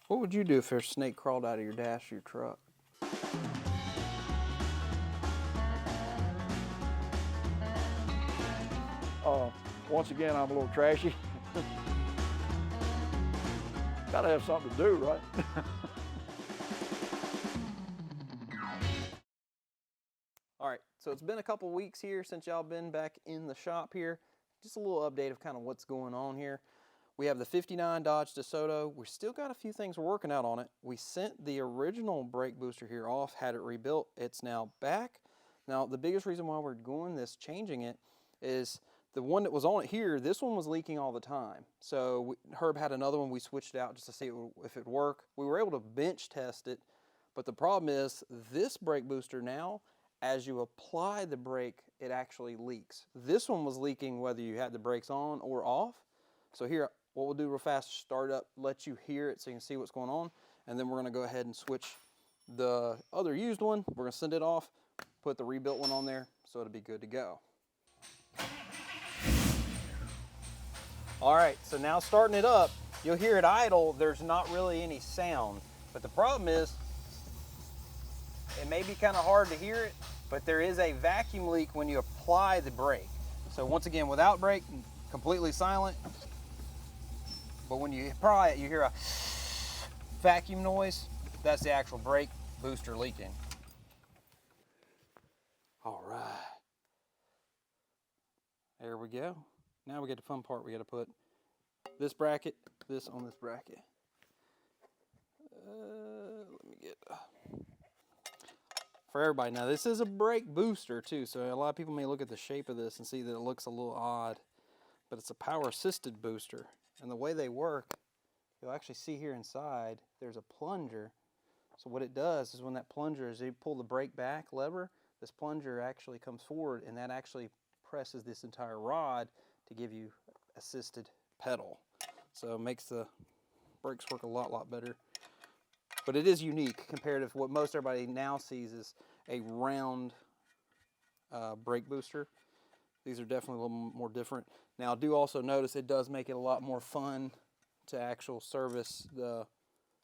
What would you do if a snake crawled out of your dash of your truck? Once again, I'm a little trashy. Gotta have something to do, right? All right, so it's been a couple weeks here since y'all been back in the shop here. Just a little update of kind of what's going on here. We have the 59 Dodge DeSoto. We still got a few things we're working out on it. We sent the original brake booster here off, had it rebuilt. It's now back. Now, the biggest reason why we're doing this, changing it, is the one that was on it here, this one was leaking all the time. So Herb had another one, we switched it out just to see if it'd work. We were able to bench test it, but the problem is this brake booster now, as you apply the brake, it actually leaks. This one was leaking whether you had the brakes on or off. So here, what we'll do real fast, start up, let you hear it so you can see what's going on, and then we're gonna go ahead and switch the other used one. We're gonna send it off, put the rebuilt one on there, so it'll be good to go. All right, so now starting it up, you'll hear it idle, there's not really any sound. But the problem is, it may be kind of hard to hear it, but there is a vacuum leak when you apply the brake. So once again, without brake, completely silent. But when you apply it, you hear a vacuum noise. That's the actual brake booster leaking. All right. There we go. Now we get the fun part. We got to put this bracket, this on this bracket. Let me get... For everybody, now this is a brake booster too, so a lot of people may look at the shape of this and see that it looks a little odd, but it's a power assisted booster. And the way they work, you'll actually see here inside, there's a plunger. So what it does is when that plunger, as you pull the brake back lever, this plunger actually comes forward and that actually presses this entire rod to give you assisted pedal. So it makes the brakes work a lot better. But it is unique compared to what most everybody now sees is a round brake booster. These are definitely a little more different. Now, do also notice it does make it a lot more fun to actually service the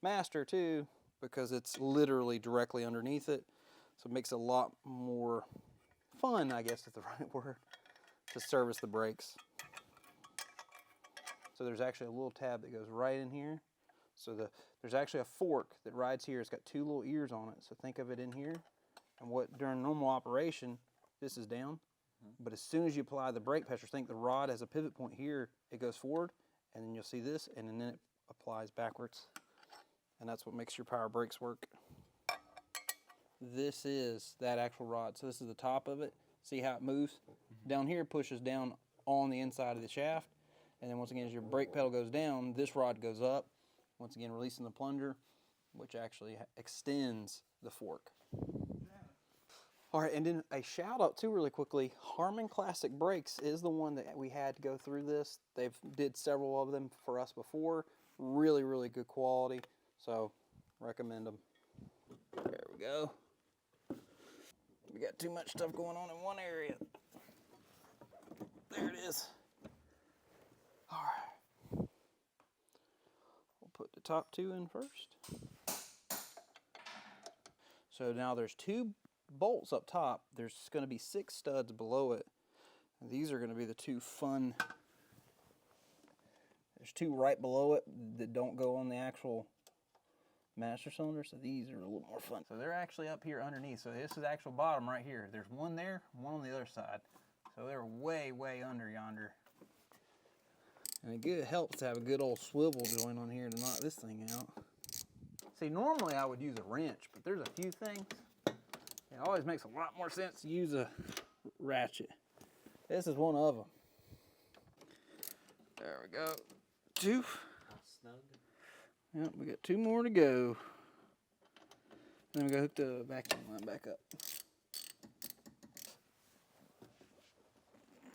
master too, because it's literally directly underneath it. So it makes it a lot more fun, I guess is the right word, to service the brakes. So there's actually a little tab that goes right in here. So there's actually a fork that rides here. It's got two little ears on it. So think of it in here. And what during normal operation, this is down. But as soon as you apply the brake pressure, think the rod has a pivot point here. It goes forward, and then you'll see this, and then it applies backwards. And that's what makes your power brakes work. This is that actual rod. So this is the top of it. See how it moves? Down here, it pushes down on the inside of the shaft. And then once again, as your brake pedal goes down, this rod goes up. Once again, releasing the plunger, which actually extends the fork. All right, and then a shout out too really quickly, Harman Classic Brakes is the one that we had to go through this. They've did several of them for us before. Really good quality, so recommend them. There we go. We got too much stuff going on in one area. There it is. All right. We'll put the top two in first. So now there's two bolts up top. There's going to be 6 studs below it. And these are going to be the two fun. There's 2 right below it that don't go on the actual master cylinder, so these are a little more fun. So they're actually up here underneath. So this is the actual bottom right here. There's one there, one on the other side. So they're way under yonder. And it helps to have a good old swivel joint on here to knock this thing out. See, normally I would use a wrench, but there's a few things. It always makes a lot more sense to use a ratchet. This is one of them. There we go. 2. Yep, we got 2 more to go. Then we gotta hook the vacuum line back up.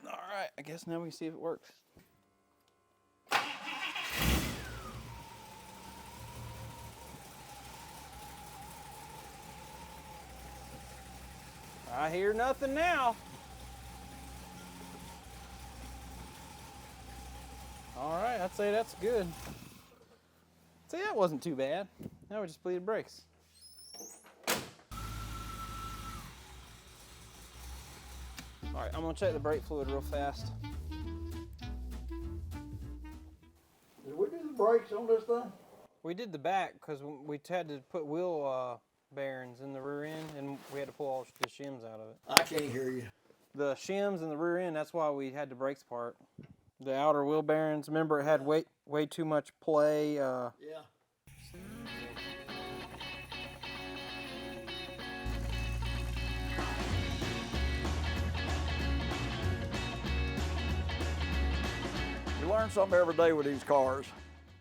All right, I guess now we can see if it works. I hear nothing now. All right, I'd say that's good. See, that wasn't too bad. Now we just bleeded brakes. All right, I'm gonna check the brake fluid real fast. Did we do the brakes on this thing? We did the back because we had to put wheel bearings in the rear end, and we had to pull all the shims out of it. I can't hear you. The shims in the rear end, that's why we had the brakes apart. The outer wheel bearings, remember it had way too much play. Yeah. You learn something every day with these cars.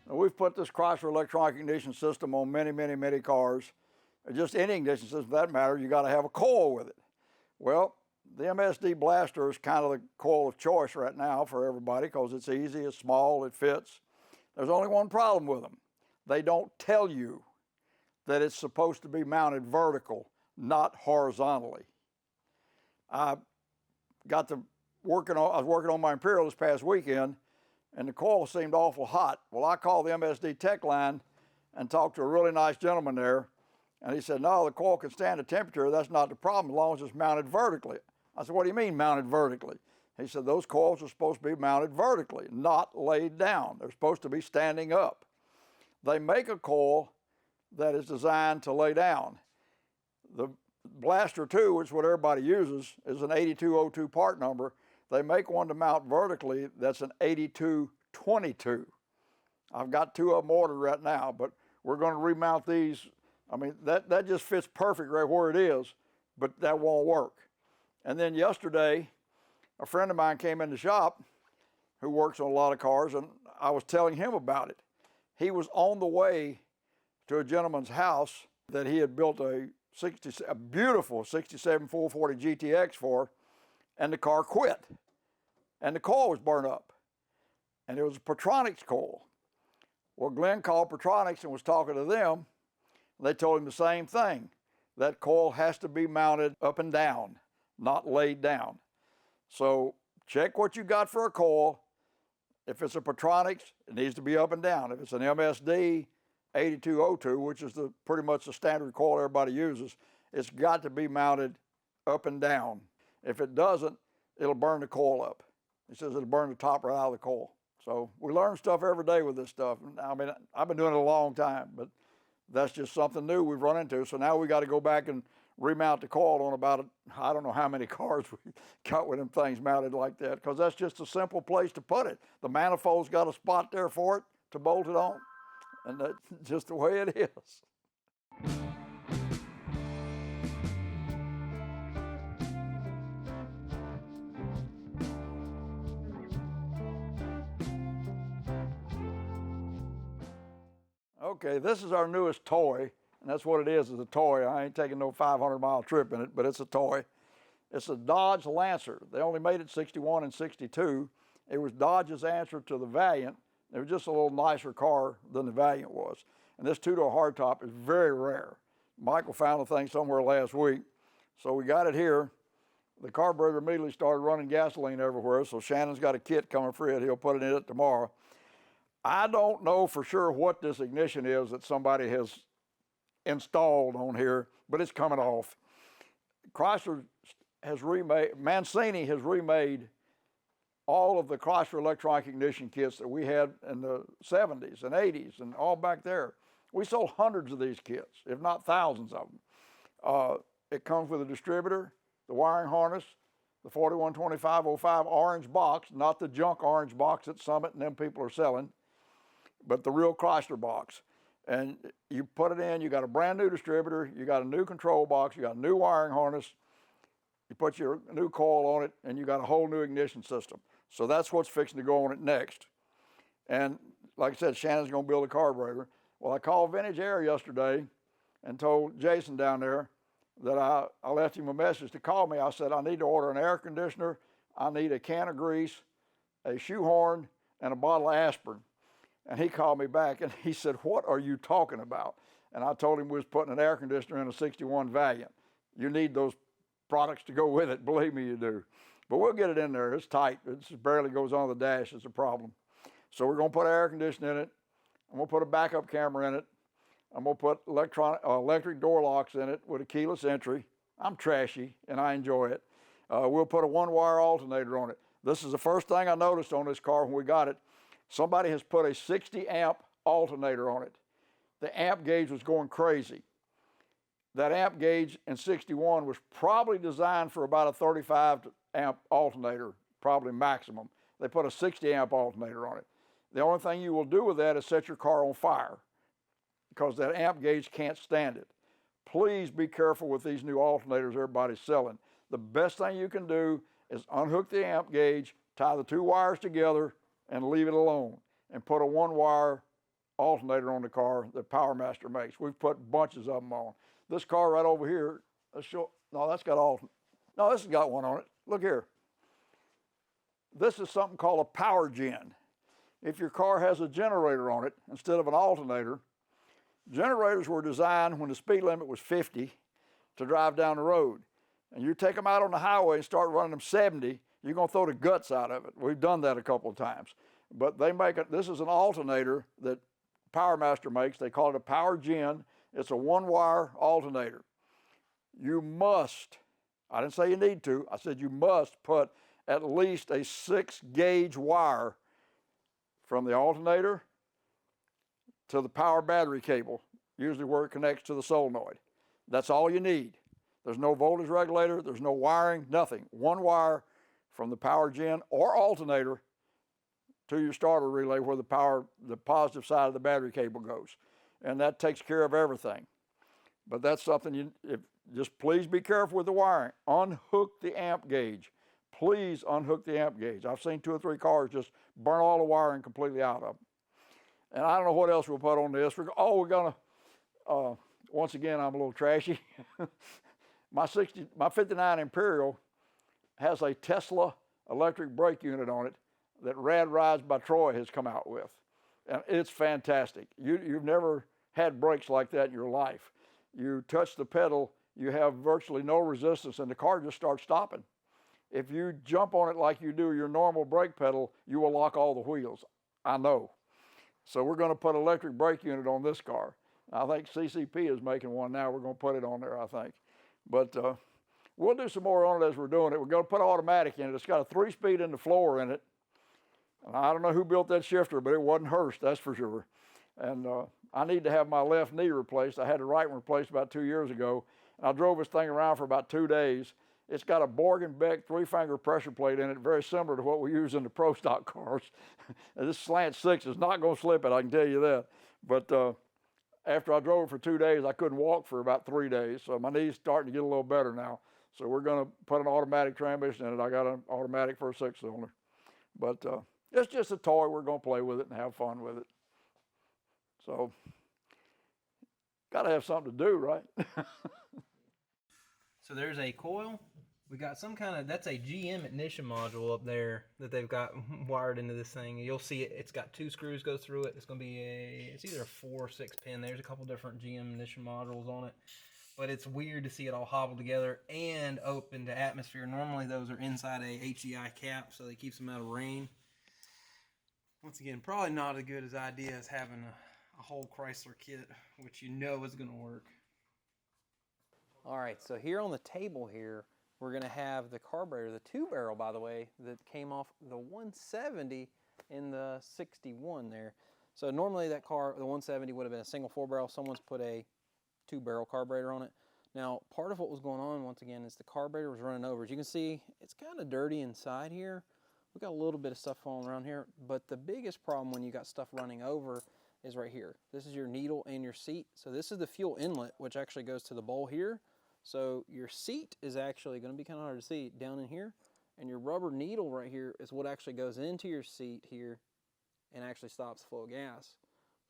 Now, we've put this Chrysler electronic ignition system on many cars. Just any ignition system for that matter, you got to have a coil with it. Well, the MSD Blaster is kind of the coil of choice right now for everybody because it's easy, it's small, it fits. There's only one problem with them. They don't tell you that it's supposed to be mounted vertical, not horizontally. I was working on my Imperial this past weekend, and the coil seemed awful hot. Well, I called the MSD tech line and talked to a really nice gentleman there, and he said, no, the coil can stand the temperature. That's not the problem as long as it's mounted vertically. I said, what do you mean mounted vertically? He said, those coils are supposed to be mounted vertically, not laid down. They're supposed to be standing up. They make a coil that is designed to lay down. The Blaster 2, which is what everybody uses, is an 8202 part number. They make one to mount vertically that's an 8222. I've got two of them ordered right now, but we're going to remount these. I mean, that just fits perfect right where it is, but that won't work. And then yesterday, a friend of mine came in the shop who works on a lot of cars, and I was telling him about it. He was on the way to a gentleman's house that he had built a beautiful 67 440 GTX for, and the car quit. And the coil was burned up. And it was a Petronics coil. Well, Glenn called Petronics and was talking to them. They told him the same thing. That coil has to be mounted up and down, not laid down. So check what you got for a coil. If it's a Petronics, it needs to be up and down. If it's an MSD 8202, which is pretty much the standard coil everybody uses, it's got to be mounted up and down. If it doesn't, it'll burn the coil up. He says it'll burn the top right out of the coil. So we learn stuff every day with this stuff. I mean, I've been doing it a long time, but that's just something new we've run into. So now we got to go back and remount the coil on about, I don't know how many cars we got with them things mounted like that, because that's just a simple place to put it. The manifold's got a spot there for it to bolt it on, and that's just the way it is. Okay, this is our newest toy, and that's what it is a toy. I ain't taking no 500-mile trip in it, but it's a toy. It's a Dodge Lancer. They only made it 61 and 62. It was Dodge's answer to the Valiant. It was just a little nicer car than the Valiant was. And this two-door hardtop is very rare. Michael found the thing somewhere last week, so we got it here. The carburetor immediately started running gasoline everywhere, so Shannon's got a kit coming for it. He'll put it in it tomorrow. I don't know for sure what this ignition is that somebody has installed on here, but it's coming off. Chrysler has Mancini has remade all of the Chrysler electronic ignition kits that we had in the 70s and 80s and all back there. We sold hundreds of these kits, if not thousands of them. It comes with a distributor, the wiring harness, the 412505 orange box, not the junk orange box that Summit and them people are selling, but the real Chrysler box. And you put it in, you got a brand new distributor, you got a new control box, you got a new wiring harness, you put your new coil on it, and you got a whole new ignition system. So that's what's fixing to go on it next. And like I said, Shannon's gonna build a carburetor. Well, I called Vintage Air yesterday and told Jason down there that I left him a message to call me. I said, I need to order an air conditioner, I need a can of grease, a shoehorn, and a bottle of aspirin. And he called me back and he said, what are you talking about? And I told him we was putting an air conditioner in a 61 Valiant. You need those products to go with it, believe me you do. But we'll get it in there, it's tight. It just barely goes on the dash, it's a problem. So we're gonna put air conditioning in it. I'm gonna put a backup camera in it. I'm gonna put electric door locks in it with a keyless entry. I'm trashy and I enjoy it. We'll put a one-wire alternator on it. This is the first thing I noticed on this car when we got it. Somebody has put a 60 amp alternator on it. The amp gauge was going crazy. That amp gauge in 61 was probably designed for about a 35 amp alternator, probably maximum. They put a 60 amp alternator on it. The only thing you will do with that is set your car on fire because that amp gauge can't stand it. Please be careful with these new alternators everybody's selling. The best thing you can do is unhook the amp gauge, tie the two wires together, and leave it alone, and put a one-wire alternator on the car that PowerMaster makes. We've put bunches of them on. This car right over here, no, that's got no, this has got one on it. Look here. This is something called a power gen. If your car has a generator on it instead of an alternator, generators were designed when the speed limit was 50 to drive down the road. And you take them out on the highway and start running them 70, you're gonna throw the guts out of it. We've done that a couple of times. But they make it, this is an alternator that PowerMaster makes. They call it a power gen. It's a one-wire alternator. You must, I didn't say you need to, I said you must put at least a 6-gauge wire from the alternator to the power battery cable, usually where it connects to the solenoid. That's all you need. There's no voltage regulator, there's no wiring, nothing. One wire from the power gen or alternator to your starter relay where the positive side of the battery cable goes. And that takes care of everything. But that's something just please be careful with the wiring. Unhook the amp gauge. Please unhook the amp gauge. I've seen 2 or 3 cars just burn all the wiring completely out of them. And I don't know what else we'll put on this. We're gonna, once again, I'm a little trashy. My 59 Imperial has a Tesla electric brake unit on it that Rad Rides by Troy has come out with. And it's fantastic. You've never had brakes like that in your life. You touch the pedal, you have virtually no resistance, and the car just starts stopping. If you jump on it like you do your normal brake pedal, you will lock all the wheels. I know. So we're going to put an electric brake unit on this car. I think CCP is making one now. We're going to put it on there, I think. But we'll do some more on it as we're doing it. We're going to put automatic in it. It's got a 3-speed in the floor in it. And I don't know who built that shifter, but it wasn't Hurst, that's for sure. And I need to have my left knee replaced. I had the right one replaced about 2 years ago. And I drove this thing around for about 2 days. It's got a Borg & Beck 3-finger pressure plate in it, very similar to what we use in the Pro Stock cars. And this Slant 6 is not going to slip it, I can tell you that. But after I drove it for 2 days, I couldn't walk for about 3 days. So my knee's starting to get a little better now. So we're going to put an automatic transmission in it. I got an automatic for a 6-cylinder. But it's just a toy. We're going to play with it and have fun with it. So, got to have something to do, right? So there's a coil. We got some kind of, that's a GM ignition module up there that they've got wired into this thing. You'll see it, it's got 2 screws go through it. It's going to be it's either a 4 or 6 pin. There's a couple different GM ignition modules on it. But it's weird to see it all hobbled together and open to atmosphere. Normally those are inside a HEI cap, so they keeps them out of rain. Once again, probably not as good as idea as having a whole Chrysler kit, which you know is going to work. All right, so here on the table here, we're going to have the carburetor, the 2-barrel, by the way, that came off the 170 in the 61 there. So normally that car, the 170, would have been a single 4-barrel. Someone's put a 2-barrel carburetor on it. Now, part of what was going on, once again, is the carburetor was running over. As you can see, it's kind of dirty inside here. We've got a little bit of stuff falling around here, but the biggest problem when you got stuff running over is right here. This is your needle and your seat. So this is the fuel inlet, which actually goes to the bowl here. So your seat is actually going to be kind of hard to see down in here, and your rubber needle right here is what actually goes into your seat here and actually stops the flow of gas.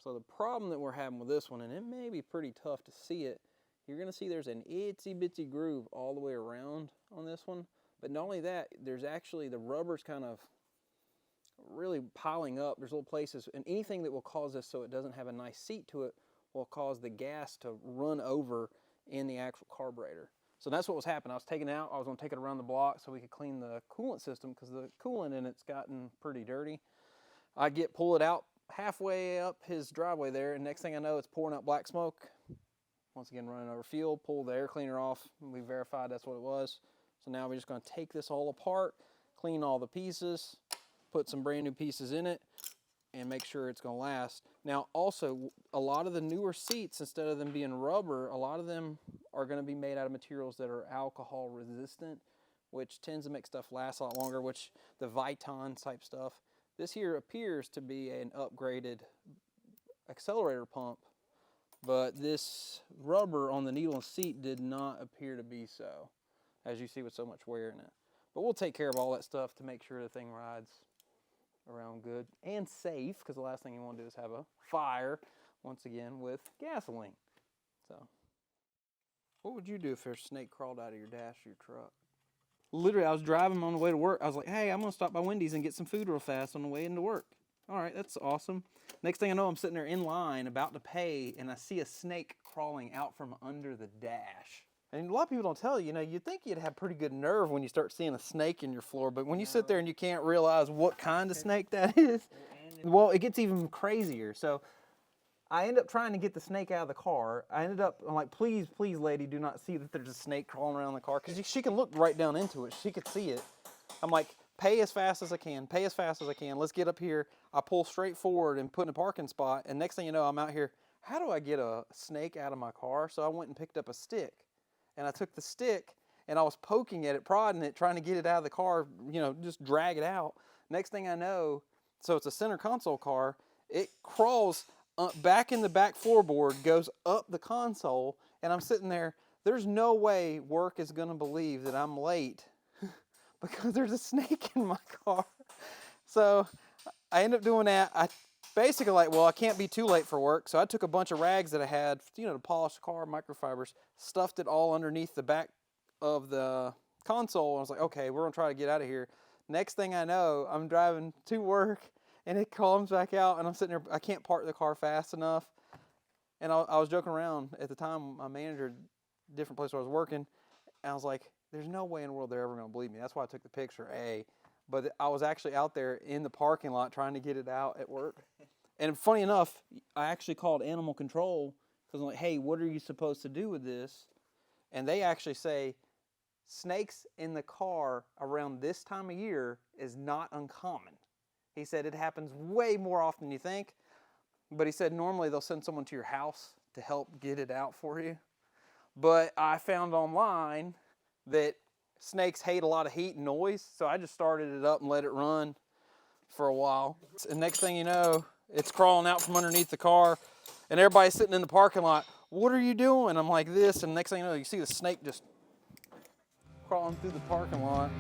So the problem that we're having with this one, and it may be pretty tough to see it, you're going to see there's an itsy bitsy groove all the way around on this one. But not only that, there's actually the rubber's kind of really piling up. There's little places, and anything that will cause this so it doesn't have a nice seat to it will cause the gas to run over in the actual carburetor. So that's what was happening. I was taking it out. I was going to take it around the block so we could clean the coolant system because the coolant in it's gotten pretty dirty. Pull it out, halfway up his driveway there, and next thing I know, it's pouring out black smoke. Once again, running over fuel, pull the air cleaner off. We verified that's what it was. So now we're just going to take this all apart, clean all the pieces, put some brand new pieces in it, and make sure it's going to last. Now, also, a lot of the newer seats, instead of them being rubber, a lot of them are going to be made out of materials that are alcohol resistant, which tends to make stuff last a lot longer, which the Viton type stuff. This here appears to be an upgraded accelerator pump, but this rubber on the needle and seat did not appear to be so, as you see with so much wear in it. But we'll take care of all that stuff to make sure the thing rides around good and safe, because the last thing you want to do is have a fire, once again, with gasoline. So, what would you do if a snake crawled out of your dash of your truck? Literally, I was driving on the way to work. I was like, hey, I'm going to stop by Wendy's and get some food real fast on the way into work. All right, that's awesome. Next thing I know, I'm sitting there in line about to pay, and I see a snake crawling out from under the dash. And a lot of people don't tell you, you know, you'd think you'd have pretty good nerve when you start seeing a snake in your floor, but when you sit there and you can't realize what kind of snake that is, well, it gets even crazier. So I end up trying to get the snake out of the car. I'm like, please, please, lady, do not see that there's a snake crawling around the car, because she can look right down into it. She could see it. I'm like, pay as fast as I can, pay as fast as I can. Let's get up here. I pull straight forward and put in a parking spot, and next thing you know, I'm out here. How do I get a snake out of my car? So I went and picked up a stick, and I took the stick, and I was poking at it, prodding it, trying to get it out of the car, you know, just drag it out. Next thing I know, so it's a center console car, it crawls back in the back floorboard, goes up the console, and I'm sitting there. There's no way work is going to believe that I'm late because there's a snake in my car. So I end up doing that. I basically like, well, I can't be too late for work. So I took a bunch of rags that I had, you know, to polish the car, microfibers, stuffed it all underneath the back of the console. I was like, okay, we're going to try to get out of here. Next thing I know, I'm driving to work, and it comes back out, and I'm sitting there. I can't park the car fast enough. And I was joking around at the time. My manager, different place where I was working, and I was like, there's no way in the world they're ever going to believe me. That's why I took the picture, A. But I was actually out there in the parking lot trying to get it out at work. And funny enough, I actually called animal control, because I'm like, hey, what are you supposed to do with this? And they actually say, snakes in the car around this time of year is not uncommon. He said it happens way more often than you think. But he said normally they'll send someone to your house to help get it out for you. But I found online that snakes hate a lot of heat and noise, so I just started it up and let it run for a while. And next thing you know, it's crawling out from underneath the car, and everybody's sitting in the parking lot. What are you doing? I'm like this, and next thing you know, you see the snake just crawling through the parking lot.